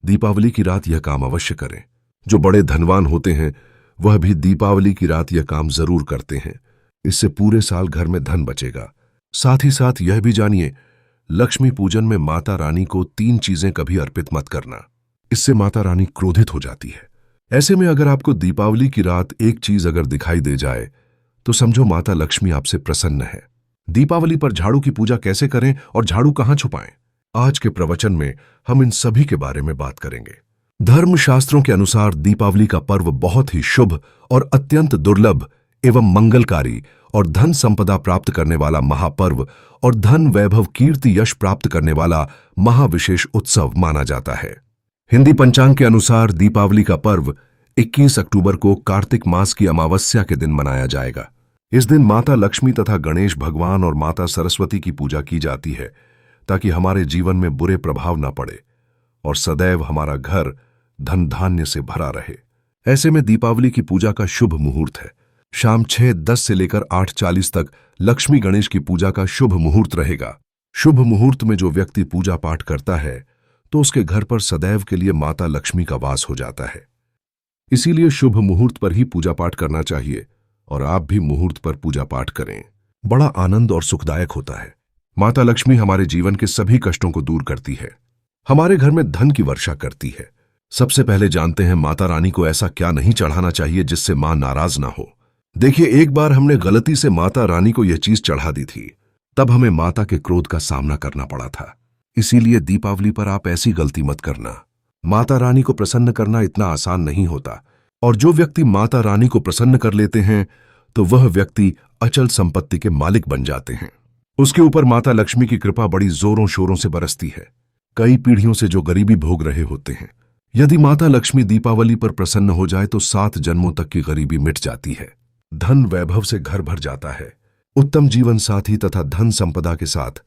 दीपावली की रात यह काम अवश्य करें। जो बड़े धनवान होते हैं वह भी दीपावली की रात यह काम जरूर करते हैं। इससे पूरे साल घर में धन बचेगा। साथ ही साथ यह भी जानिए, लक्ष्मी पूजन में माता रानी को 3 चीजें कभी अर्पित मत करना। इससे माता रानी क्रोधित हो जाती है। ऐसे में अगर आपको दीपावली की रात एक चीज अगर दिखाई दे जाए तो समझो माता लक्ष्मी आपसे प्रसन्न है। दीपावली पर झाड़ू की पूजा कैसे करें और झाड़ू कहां छुपाएं, आज के प्रवचन में हम इन सभी के बारे में बात करेंगे। धर्मशास्त्रों के अनुसार दीपावली का पर्व बहुत ही शुभ और अत्यंत दुर्लभ एवं मंगलकारी और धन संपदा प्राप्त करने वाला महापर्व और धन वैभव कीर्ति यश प्राप्त करने वाला महाविशेष उत्सव माना जाता है। हिंदी पंचांग के अनुसार दीपावली का पर्व 21 अक्टूबर को कार्तिक मास की अमावस्या के दिन मनाया जाएगा। इस दिन माता लक्ष्मी तथा गणेश भगवान और माता सरस्वती की पूजा की जाती है ताकि हमारे जीवन में बुरे प्रभाव न पड़े और सदैव हमारा घर धन धान्य से भरा रहे। ऐसे में दीपावली की पूजा का शुभ मुहूर्त है। शाम 6:10 से लेकर 8:40 तक लक्ष्मी गणेश की पूजा का शुभ मुहूर्त रहेगा। शुभ मुहूर्त में जो व्यक्ति पूजा पाठ करता है तो उसके घर पर सदैव के लिए माता लक्ष्मी का वास हो जाता है। इसीलिए शुभ मुहूर्त पर ही पूजा पाठ करना चाहिए और आप भी मुहूर्त पर पूजा पाठ करें। बड़ा आनंद और सुखदायक होता है। माता लक्ष्मी हमारे जीवन के सभी कष्टों को दूर करती है, हमारे घर में धन की वर्षा करती है। सबसे पहले जानते हैं माता रानी को ऐसा क्या नहीं चढ़ाना चाहिए जिससे मां नाराज ना हो। देखिए, एक बार हमने गलती से माता रानी को यह चीज चढ़ा दी थी, तब हमें माता के क्रोध का सामना करना पड़ा था। इसीलिए दीपावली पर आप ऐसी गलती मत करना। माता रानी को प्रसन्न करना इतना आसान नहीं होता और जो व्यक्ति माता रानी को प्रसन्न कर लेते हैं तो वह व्यक्ति अचल संपत्ति के मालिक बन जाते हैं। उसके ऊपर माता लक्ष्मी की कृपा बड़ी जोरों शोरों से बरसती है। कई पीढ़ियों से जो गरीबी भोग रहे होते हैं, यदि माता लक्ष्मी दीपावली पर प्रसन्न हो जाए तो 7 जन्मों तक की गरीबी मिट जाती है। धन वैभव से घर भर जाता है। उत्तम जीवन साथी तथा धन संपदा के साथ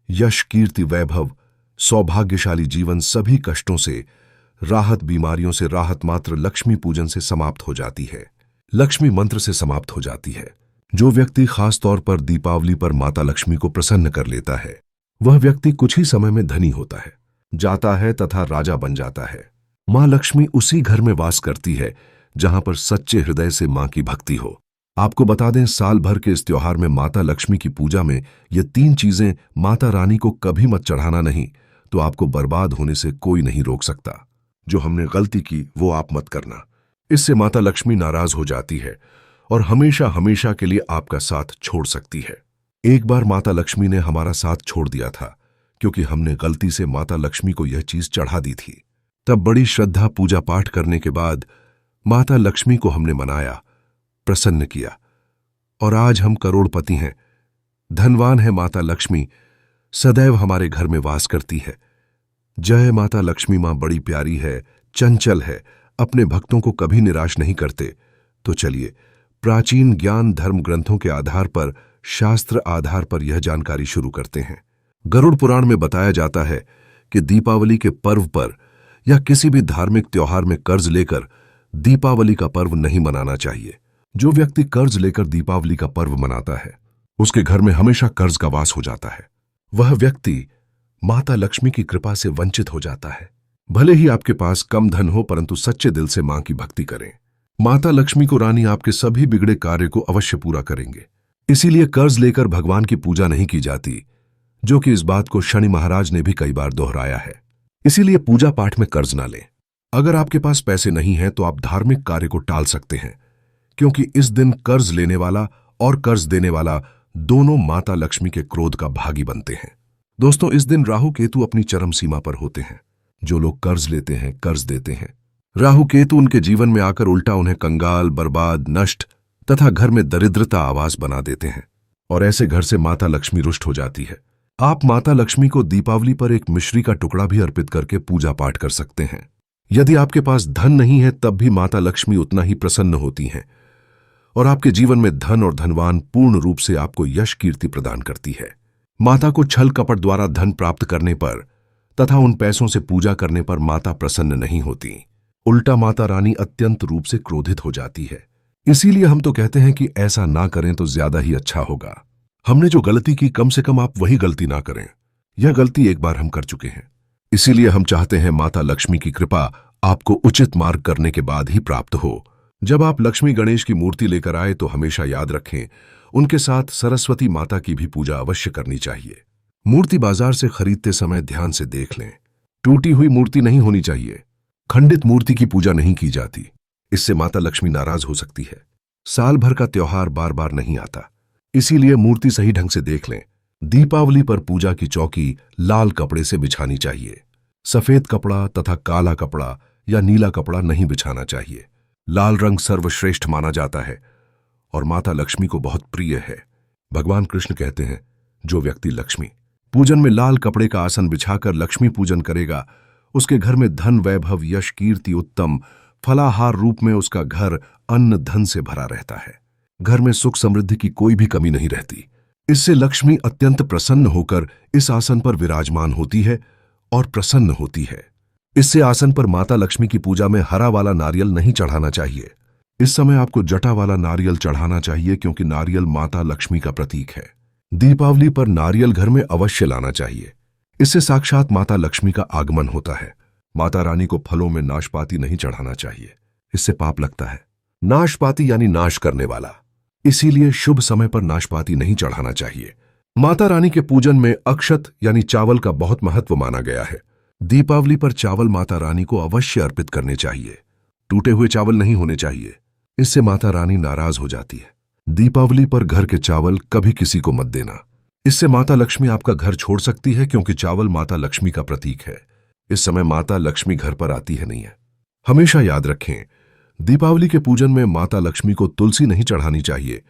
यश कीर्ति वैभव सौभाग्यशाली जीवन, सभी कष्टों से राहत, बीमारियों से राहत मात्र लक्ष्मी पूजन से समाप्त हो जाती है, लक्ष्मी मंत्र से समाप्त हो जाती है। जो व्यक्ति खास तौर पर दीपावली पर माता लक्ष्मी को प्रसन्न कर लेता है वह व्यक्ति कुछ ही समय में धनी होता है, जाता है तथा राजा बन जाता है। मां लक्ष्मी उसी घर में वास करती है जहां पर सच्चे हृदय से मां की भक्ति हो। आपको बता दें, साल भर के इस त्योहार में माता लक्ष्मी की पूजा में ये 3 चीजें माता रानी को कभी मत चढ़ाना, नहीं तो आपको बर्बाद होने से कोई नहीं रोक सकता। जो हमने गलती की वो आप मत करना, इससे माता लक्ष्मी नाराज हो जाती है और हमेशा हमेशा के लिए आपका साथ छोड़ सकती है। एक बार माता लक्ष्मी ने हमारा साथ छोड़ दिया था क्योंकि हमने गलती से माता लक्ष्मी को यह चीज चढ़ा दी थी। तब बड़ी श्रद्धा पूजा पाठ करने के बाद माता लक्ष्मी को हमने मनाया, प्रसन्न किया और आज हम करोड़पति हैं, धनवान है। माता लक्ष्मी सदैव हमारे घर में वास करती है। जय माता लक्ष्मी। मां बड़ी प्यारी है, चंचल है, अपने भक्तों को कभी निराश नहीं करते। तो चलिए, प्राचीन ज्ञान धर्म ग्रंथों के आधार पर, शास्त्र आधार पर यह जानकारी शुरू करते हैं। गरुड़ पुराण में बताया जाता है कि दीपावली के पर्व पर या किसी भी धार्मिक त्योहार में कर्ज लेकर दीपावली का पर्व नहीं मनाना चाहिए। जो व्यक्ति कर्ज लेकर दीपावली का पर्व मनाता है उसके घर में हमेशा कर्ज का वास हो जाता है। वह व्यक्ति माता लक्ष्मी की कृपा से वंचित हो जाता है। भले ही आपके पास कम धन हो, परंतु सच्चे दिल से मां की भक्ति करें। माता लक्ष्मी को रानी आपके सभी बिगड़े कार्य को अवश्य पूरा करेंगे। इसीलिए कर्ज लेकर भगवान की पूजा नहीं की जाती, जो कि इस बात को शनि महाराज ने भी कई बार दोहराया है। इसीलिए पूजा पाठ में कर्ज ना लें। अगर आपके पास पैसे नहीं हैं तो आप धार्मिक कार्य को टाल सकते हैं, क्योंकि इस दिन कर्ज लेने वाला और कर्ज देने वाला दोनों माता लक्ष्मी के क्रोध का भागी बनते हैं। दोस्तों, इस दिन राहु केतु अपनी चरम सीमा पर होते हैं। जो लोग कर्ज लेते हैं, कर्ज देते हैं, राहु केतु उनके जीवन में आकर उल्टा उन्हें कंगाल, बर्बाद, नष्ट तथा घर में दरिद्रता आवास बना देते हैं और ऐसे घर से माता लक्ष्मी रुष्ट हो जाती है। आप माता लक्ष्मी को दीपावली पर एक मिश्री का टुकड़ा भी अर्पित करके पूजा पाठ कर सकते हैं। यदि आपके पास धन नहीं है तब भी माता लक्ष्मी उतना ही प्रसन्न होती हैं और आपके जीवन में धन और धनवान पूर्ण रूप से आपको यश कीर्ति प्रदान करती है। माता को छल कपट द्वारा धन प्राप्त करने पर तथा उन पैसों से पूजा करने पर माता प्रसन्न नहीं होती, उल्टा माता रानी अत्यंत रूप से क्रोधित हो जाती है। इसीलिए हम तो कहते हैं कि ऐसा ना करें तो ज्यादा ही अच्छा होगा। हमने जो गलती की, कम से कम आप वही गलती ना करें। यह गलती एक बार हम कर चुके हैं, इसीलिए हम चाहते हैं माता लक्ष्मी की कृपा आपको उचित मार्ग करने के बाद ही प्राप्त हो। जब आप लक्ष्मी गणेश की मूर्ति लेकर आए तो हमेशा याद रखें, उनके साथ सरस्वती माता की भी पूजा अवश्य करनी चाहिए। मूर्ति बाजार से खरीदते समय ध्यान से देख लें। टूटी हुई मूर्ति नहीं होनी चाहिए। खंडित मूर्ति की पूजा नहीं की जाती, इससे माता लक्ष्मी नाराज हो सकती है। साल भर का त्योहार बार बार नहीं आता, इसीलिए मूर्ति सही ढंग से देख लें। दीपावली पर पूजा की चौकी लाल कपड़े से बिछानी चाहिए। सफेद कपड़ा तथा काला कपड़ा या नीला कपड़ा नहीं बिछाना चाहिए। लाल रंग सर्वश्रेष्ठ माना जाता है और माता लक्ष्मी को बहुत प्रिय है। भगवान कृष्ण कहते हैं, जो व्यक्ति लक्ष्मी पूजन में लाल कपड़े का आसन बिछाकर लक्ष्मी पूजन करेगा, उसके घर में धन, वैभव, यश, कीर्ति, उत्तम फलाहार रूप में उसका घर अन्न धन से भरा रहता है। घर में सुख समृद्धि की कोई भी कमी नहीं रहती। इससे लक्ष्मी अत्यंत प्रसन्न होकर इस आसन पर विराजमान होती है और प्रसन्न होती है। इससे आसन पर माता लक्ष्मी की पूजा में हरा वाला नारियल नहीं चढ़ाना चाहिए। इस समय आपको जटा वाला नारियल चढ़ाना चाहिए, क्योंकि नारियल माता लक्ष्मी का प्रतीक है। दीपावली पर नारियल घर में अवश्य लाना चाहिए। इससे साक्षात माता लक्ष्मी का आगमन होता है। माता रानी को फलों में नाशपाती नहीं चढ़ाना चाहिए, इससे पाप लगता है। नाशपाती यानी नाश करने वाला, इसीलिए शुभ समय पर नाशपाती नहीं चढ़ाना चाहिए। माता रानी के पूजन में अक्षत यानी चावल का बहुत महत्व माना गया है। दीपावली पर चावल माता रानी को अवश्य अर्पित करने चाहिए। टूटे हुए चावल नहीं होने चाहिए, इससे माता रानी नाराज हो जाती है। दीपावली पर घर के चावल कभी किसी को मत देना, इससे माता लक्ष्मी आपका घर छोड़ सकती है, क्योंकि चावल माता लक्ष्मी का प्रतीक है। इस समय माता लक्ष्मी घर पर आती है नहीं है। हमेशा याद रखें, दीपावली के पूजन में माता लक्ष्मी को तुलसी नहीं चढ़ानी चाहिए,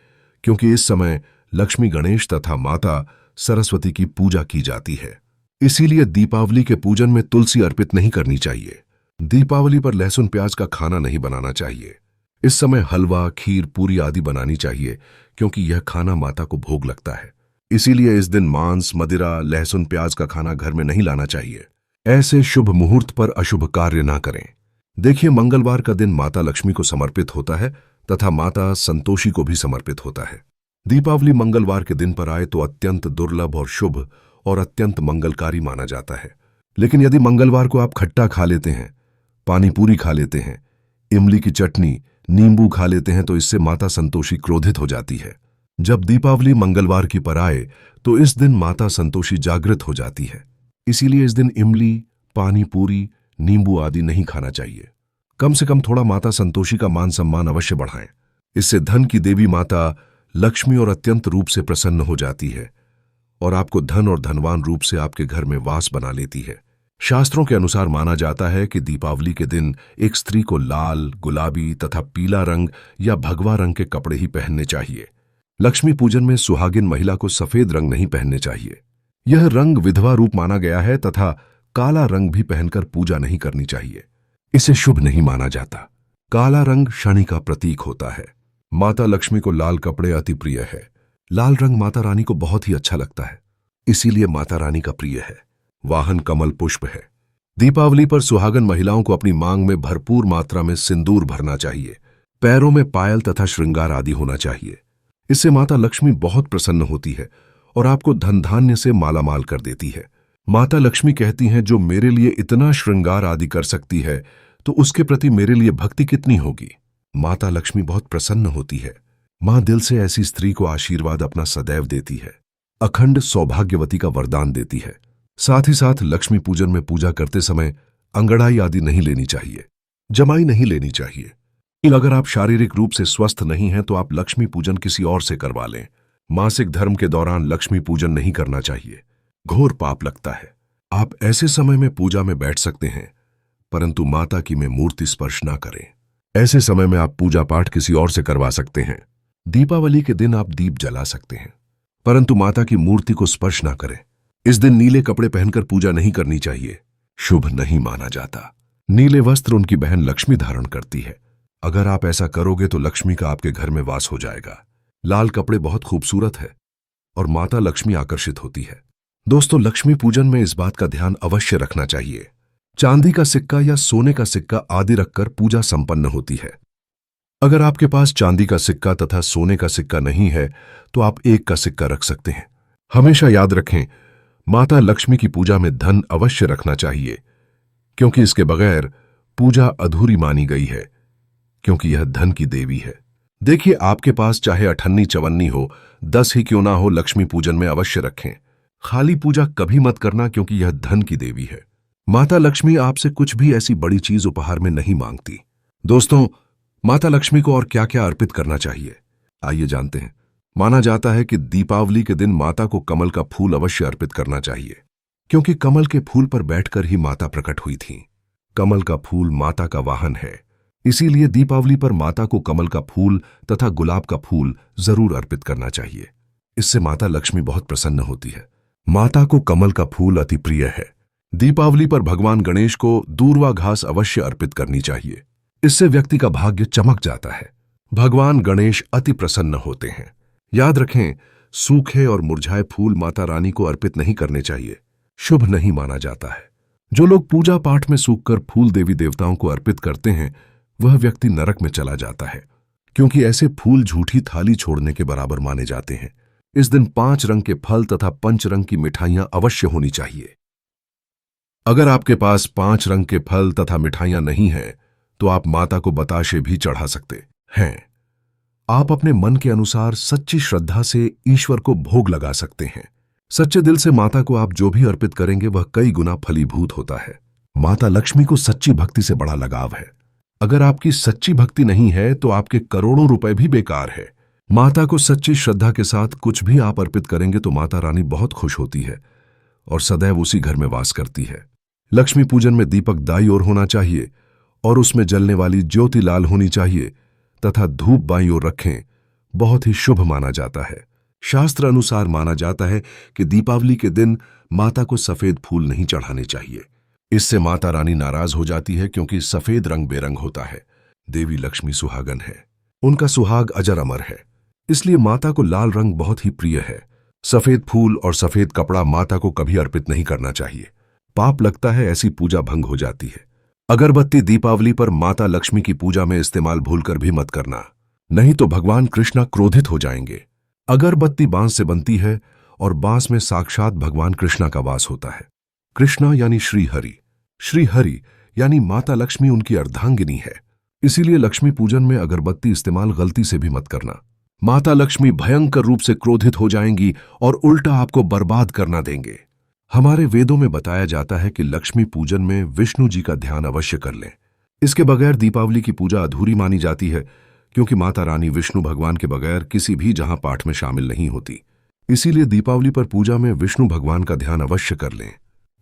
क्योंकि इस समय लक्ष्मी, गणेश तथा माता सरस्वती की पूजा की जाती है। इसीलिए दीपावली के पूजन में तुलसी अर्पित नहीं करनी चाहिए। दीपावली पर लहसुन प्याज का खाना नहीं बनाना चाहिए। इस समय हलवा, खीर, पूरी आदि बनानी चाहिए, क्योंकि यह खाना माता को भोग लगता है। इसीलिए इस दिन मांस, मदिरा, लहसुन प्याज का खाना घर में नहीं लाना चाहिए। ऐसे शुभ मुहूर्त पर अशुभ कार्य ना करें। देखिए, मंगलवार का दिन माता लक्ष्मी को समर्पित होता है तथा माता संतोषी को भी समर्पित होता है। दीपावली मंगलवार के दिन पर आए तो अत्यंत दुर्लभ और शुभ और अत्यंत मंगलकारी माना जाता है। लेकिन यदि मंगलवार को आप खट्टा खा लेते हैं, पानी पूरी खा लेते हैं, इमली की चटनी, नींबू खा लेते हैं, तो इससे माता संतोषी क्रोधित हो जाती है। जब दीपावली मंगलवार की पर आए तो इस दिन माता संतोषी जागृत हो जाती है। इसीलिए इस दिन इमली, पानी पूरी, नींबू आदि नहीं खाना चाहिए। कम से कम थोड़ा माता संतोषी का मान सम्मान अवश्य बढ़ाएं। इससे धन की देवी माता लक्ष्मी और अत्यंत रूप से प्रसन्न हो जाती है और आपको धन और धनवान रूप से आपके घर में वास बना लेती है। शास्त्रों के अनुसार माना जाता है कि दीपावली के दिन एक स्त्री को लाल, गुलाबी तथा पीला रंग या भगवा रंग के कपड़े ही पहनने चाहिए। लक्ष्मी पूजन में सुहागिन महिला को सफेद रंग नहीं पहनने चाहिए। यह रंग विधवा रूप माना गया है तथा काला रंग भी पहनकर पूजा नहीं करनी चाहिए। इसे शुभ नहीं माना जाता। काला रंग शनि का प्रतीक होता है। माता लक्ष्मी को लाल कपड़े अति प्रिय है। लाल रंग माता रानी को बहुत ही अच्छा लगता है, इसीलिए माता रानी का प्रिय है। वाहन कमल पुष्प है। दीपावली पर सुहागन महिलाओं को अपनी मांग में भरपूर मात्रा में सिंदूर भरना चाहिए। पैरों में पायल तथा श्रृंगार आदि होना चाहिए। इससे माता लक्ष्मी बहुत प्रसन्न होती है और आपको धन धान्य से मालामाल कर देती है। माता लक्ष्मी कहती हैं, जो मेरे लिए इतना श्रृंगार आदि कर सकती है तो उसके प्रति मेरे लिए भक्ति कितनी होगी। माता लक्ष्मी बहुत प्रसन्न होती है। मां दिल से ऐसी स्त्री को आशीर्वाद अपना सदैव देती है। अखंड सौभाग्यवती का वरदान देती है। साथ ही साथ लक्ष्मी पूजन में पूजा करते समय अंगड़ाई आदि नहीं लेनी चाहिए, जमाई नहीं लेनी चाहिए। अगर आप शारीरिक रूप से स्वस्थ नहीं हैं तो आप लक्ष्मी पूजन किसी और से करवा लें। मासिक धर्म के दौरान लक्ष्मी पूजन नहीं करना चाहिए, घोर पाप लगता है। आप ऐसे समय में पूजा में बैठ सकते हैं, परंतु माता की में मूर्ति स्पर्श ना करें। ऐसे समय में आप पूजा पाठ किसी और से करवा सकते हैं। दीपावली के दिन आप दीप जला सकते हैं, परंतु माता की मूर्ति को स्पर्श ना करें। इस दिन नीले कपड़े पहनकर पूजा नहीं करनी चाहिए, शुभ नहीं माना जाता। नीले वस्त्र उनकी बहन लक्ष्मी धारण करती है। अगर आप ऐसा करोगे तो लक्ष्मी का आपके घर में वास हो जाएगा। लाल कपड़े बहुत खूबसूरत है और माता लक्ष्मी आकर्षित होती है। दोस्तों, लक्ष्मी पूजन में इस बात का ध्यान अवश्य रखना चाहिए। चांदी का सिक्का या सोने का सिक्का आदि रखकर पूजा संपन्न होती है। अगर आपके पास चांदी का सिक्का तथा सोने का सिक्का नहीं है तो आप एक का सिक्का रख सकते हैं। हमेशा याद रखें, माता लक्ष्मी की पूजा में धन अवश्य रखना चाहिए, क्योंकि इसके बगैर पूजा अधूरी मानी गई है, क्योंकि यह धन की देवी है। देखिए, आपके पास चाहे अठन्नी चवन्नी हो, 10 ही क्यों ना हो, लक्ष्मी पूजन में अवश्य रखें। खाली पूजा कभी मत करना, क्योंकि यह धन की देवी है। माता लक्ष्मी आपसे कुछ भी ऐसी बड़ी चीज उपहार में नहीं मांगती। दोस्तों, माता लक्ष्मी को और क्या क्या अर्पित करना चाहिए, आइए जानते हैं। माना जाता है कि दीपावली के दिन माता को कमल का फूल अवश्य अर्पित करना चाहिए, क्योंकि कमल के फूल पर बैठकर ही माता प्रकट हुई थीं। कमल का फूल माता का वाहन है, इसीलिए दीपावली पर माता को कमल का फूल तथा गुलाब का फूल जरूर अर्पित करना चाहिए। इससे माता लक्ष्मी बहुत प्रसन्न होती है। माता को कमल का फूल अति प्रिय है। दीपावली पर भगवान गणेश को दूर्वा घास अवश्य अर्पित करनी चाहिए। इससे व्यक्ति का भाग्य चमक जाता है। भगवान गणेश अति प्रसन्न होते हैं। याद रखें, सूखे और मुरझाए फूल माता रानी को अर्पित नहीं करने चाहिए, शुभ नहीं माना जाता है। जो लोग पूजा पाठ में सूखकर फूल देवी देवताओं को अर्पित करते हैं, वह व्यक्ति नरक में चला जाता है, क्योंकि ऐसे फूल झूठी थाली छोड़ने के बराबर माने जाते हैं। इस दिन 5 रंग के फल तथा 5 रंग की मिठाइयां अवश्य होनी चाहिए। अगर आपके पास 5 रंग के फल तथा मिठाइयां नहीं हैं, तो आप माता को बताशे भी चढ़ा सकते हैं। आप अपने मन के अनुसार सच्ची श्रद्धा से ईश्वर को भोग लगा सकते हैं। सच्चे दिल से माता को आप जो भी अर्पित करेंगे, वह कई गुना फलीभूत होता है। माता लक्ष्मी को सच्ची भक्ति से बड़ा लगाव है। अगर आपकी सच्ची भक्ति नहीं है, तो आपके करोड़ों रुपए भी बेकार है। माता को सच्ची श्रद्धा के साथ कुछ भी आप अर्पित करेंगे, तो माता रानी बहुत खुश होती है और सदैव उसी घर में वास करती है। लक्ष्मी पूजन में दीपक दाईं ओर होना चाहिए और उसमें जलने वाली ज्योति लाल होनी चाहिए तथा धूप बाईं ओर रखें, बहुत ही शुभ माना जाता है। शास्त्र अनुसार माना जाता है कि दीपावली के दिन माता को सफेद फूल नहीं चढ़ाने चाहिए। इससे माता रानी नाराज हो जाती है, क्योंकि सफेद रंग बेरंग होता है। देवी लक्ष्मी सुहागन है, उनका सुहाग अजर अमर है, इसलिए माता को लाल रंग बहुत ही प्रिय है। सफेद फूल और सफेद कपड़ा माता को कभी अर्पित नहीं करना चाहिए, पाप लगता है, ऐसी पूजा भंग हो जाती है। अगरबत्ती दीपावली पर माता लक्ष्मी की पूजा में इस्तेमाल भूलकर भी मत करना, नहीं तो भगवान कृष्णा क्रोधित हो जाएंगे। अगरबत्ती बांस से बनती है और बांस में साक्षात भगवान कृष्णा का वास होता है। कृष्णा यानी श्री हरि, श्री हरि यानी माता लक्ष्मी उनकी अर्धांगिनी है। इसीलिए लक्ष्मी पूजन में अगरबत्ती इस्तेमाल गलती से भी मत करना। माता लक्ष्मी भयंकर रूप से क्रोधित हो जाएंगी और उल्टा आपको बर्बाद करना देंगे। हमारे वेदों में बताया जाता है कि लक्ष्मी पूजन में विष्णु जी का ध्यान अवश्य कर लें। इसके बगैर दीपावली की पूजा अधूरी मानी जाती है, क्योंकि माता रानी विष्णु भगवान के बगैर किसी भी जहां पाठ में शामिल नहीं होती। इसीलिए दीपावली पर पूजा में विष्णु भगवान का ध्यान अवश्य कर लें।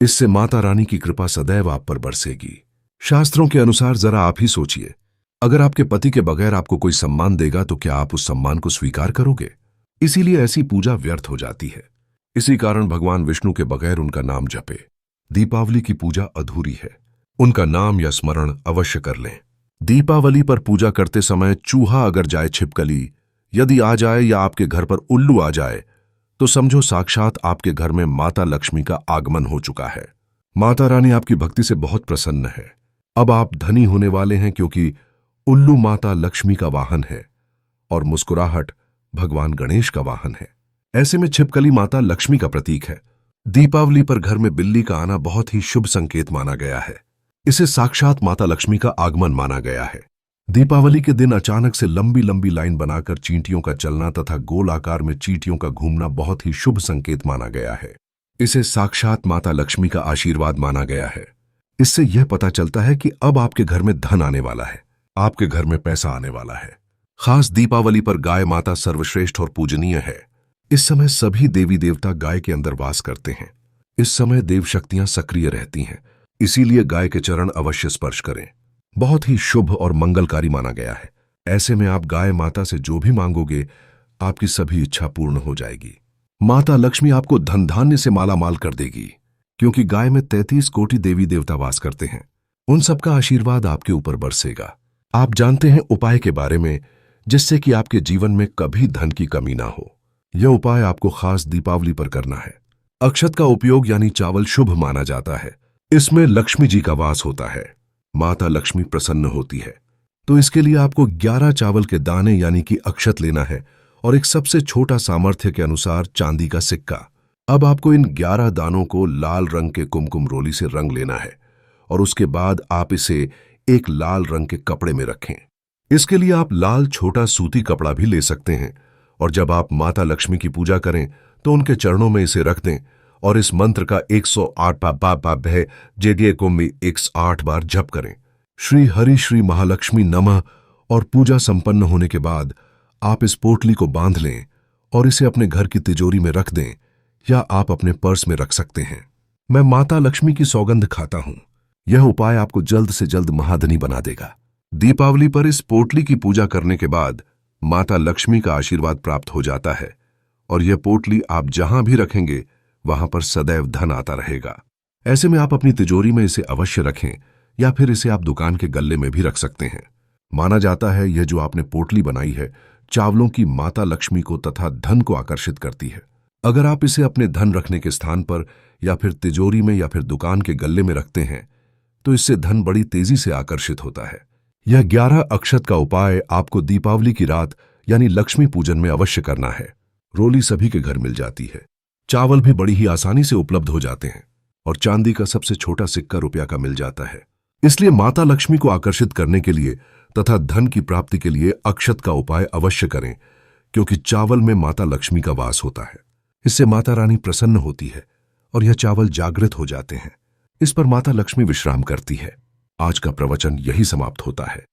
इससे माता रानी की कृपा सदैव आप पर बरसेगी। शास्त्रों के अनुसार जरा आप ही सोचिए, अगर आपके पति के बगैर आपको कोई सम्मान देगा, तो क्या आप उस सम्मान को स्वीकार करोगे? इसीलिए ऐसी पूजा व्यर्थ हो जाती है। इसी कारण भगवान विष्णु के बगैर उनका नाम जपे। दीपावली की पूजा अधूरी है, उनका नाम या स्मरण अवश्य कर लें। दीपावली पर पूजा करते समय चूहा अगर जाए छिपकली, यदि आ जाए या आपके घर पर उल्लू आ जाए, तो समझो साक्षात आपके घर में माता लक्ष्मी का आगमन हो चुका है। माता रानी आपकी भक्ति से बहुत प्रसन्न है। अब आप धनी होने वाले हैं, क्योंकि उल्लू माता लक्ष्मी का वाहन है और मुस्कुराहट भगवान गणेश का वाहन है। ऐसे में छिपकली माता लक्ष्मी का प्रतीक है। दीपावली पर घर में बिल्ली का आना बहुत ही शुभ संकेत माना गया है। इसे साक्षात माता लक्ष्मी का आगमन माना गया है। दीपावली के दिन अचानक से लंबी लंबी लाइन बनाकर चींटियों का चलना तथा गोल आकार में चींटियों का घूमना बहुत ही शुभ संकेत माना गया है। इसे साक्षात माता लक्ष्मी का आशीर्वाद माना गया है। इससे यह पता चलता है कि अब आपके घर में धन आने वाला है, आपके घर में पैसा आने वाला है। खास दीपावली पर गाय माता सर्वश्रेष्ठ और पूजनीय है। इस समय सभी देवी देवता गाय के अंदर वास करते हैं। इस समय देव शक्तियां सक्रिय रहती हैं, इसीलिए गाय के चरण अवश्य स्पर्श करें। बहुत ही शुभ और मंगलकारी माना गया है। ऐसे में आप गाय माता से जो भी मांगोगे, आपकी सभी इच्छा पूर्ण हो जाएगी। माता लक्ष्मी आपको धन धान्य से मालामाल कर देगी, क्योंकि गाय में 33 कोटि देवी देवता वास करते हैं। उन सबका आशीर्वाद आपके ऊपर बरसेगा। आप जानते हैं उपाय के बारे में, जिससे कि आपके जीवन में कभी धन की कमी ना हो। यह उपाय आपको खास दीपावली पर करना है। अक्षत का उपयोग यानी चावल शुभ माना जाता है। इसमें लक्ष्मी जी का वास होता है। माता लक्ष्मी प्रसन्न होती है, तो इसके लिए आपको 11 चावल के दाने यानी कि अक्षत लेना है और एक सबसे छोटा सामर्थ्य के अनुसार चांदी का सिक्का। अब आपको इन 11 दानों को लाल रंग के कुमकुम रोली से रंग लेना है और उसके बाद आप इसे एक लाल रंग के कपड़े में रखें। इसके लिए आप लाल छोटा सूती कपड़ा भी ले सकते हैं और जब आप माता लक्ष्मी की पूजा करें तो उनके चरणों में इसे रख दें और इस मंत्र का 108 बा भय जेडीए कुंभी 108 बार जप करें। श्री हरि श्री महालक्ष्मी नमः और पूजा संपन्न होने के बाद आप इस पोटली को बांध लें और इसे अपने घर की तिजोरी में रख दें या आप अपने पर्स में रख सकते हैं। मैं माता लक्ष्मी की सौगंध खाता हूं, यह उपाय आपको जल्द से जल्द महाधनी बना देगा। दीपावली पर इस पोटली की पूजा करने के बाद माता लक्ष्मी का आशीर्वाद प्राप्त हो जाता है और यह पोटली आप जहां भी रखेंगे वहां पर सदैव धन आता रहेगा। ऐसे में आप अपनी तिजोरी में इसे अवश्य रखें या फिर इसे आप दुकान के गल्ले में भी रख सकते हैं। माना जाता है यह जो आपने पोटली बनाई है चावलों की माता लक्ष्मी को तथा धन को आकर्षित करती है। अगर आप इसे अपने धन रखने के स्थान पर या फिर तिजोरी में या फिर दुकान के गल्ले में रखते हैं तो इससे धन बड़ी तेजी से आकर्षित होता है। यह 11 अक्षत का उपाय आपको दीपावली की रात यानी लक्ष्मी पूजन में अवश्य करना है। रोली सभी के घर मिल जाती है, चावल भी बड़ी ही आसानी से उपलब्ध हो जाते हैं और चांदी का सबसे छोटा सिक्का रुपया का मिल जाता है। इसलिए माता लक्ष्मी को आकर्षित करने के लिए तथा धन की प्राप्ति के लिए अक्षत का उपाय अवश्य करें, क्योंकि चावल में माता लक्ष्मी का वास होता है। इससे माता रानी प्रसन्न होती है और यह चावल जागृत हो जाते हैं। इस पर माता लक्ष्मी विश्राम करती है। आज का प्रवचन यही समाप्त होता है।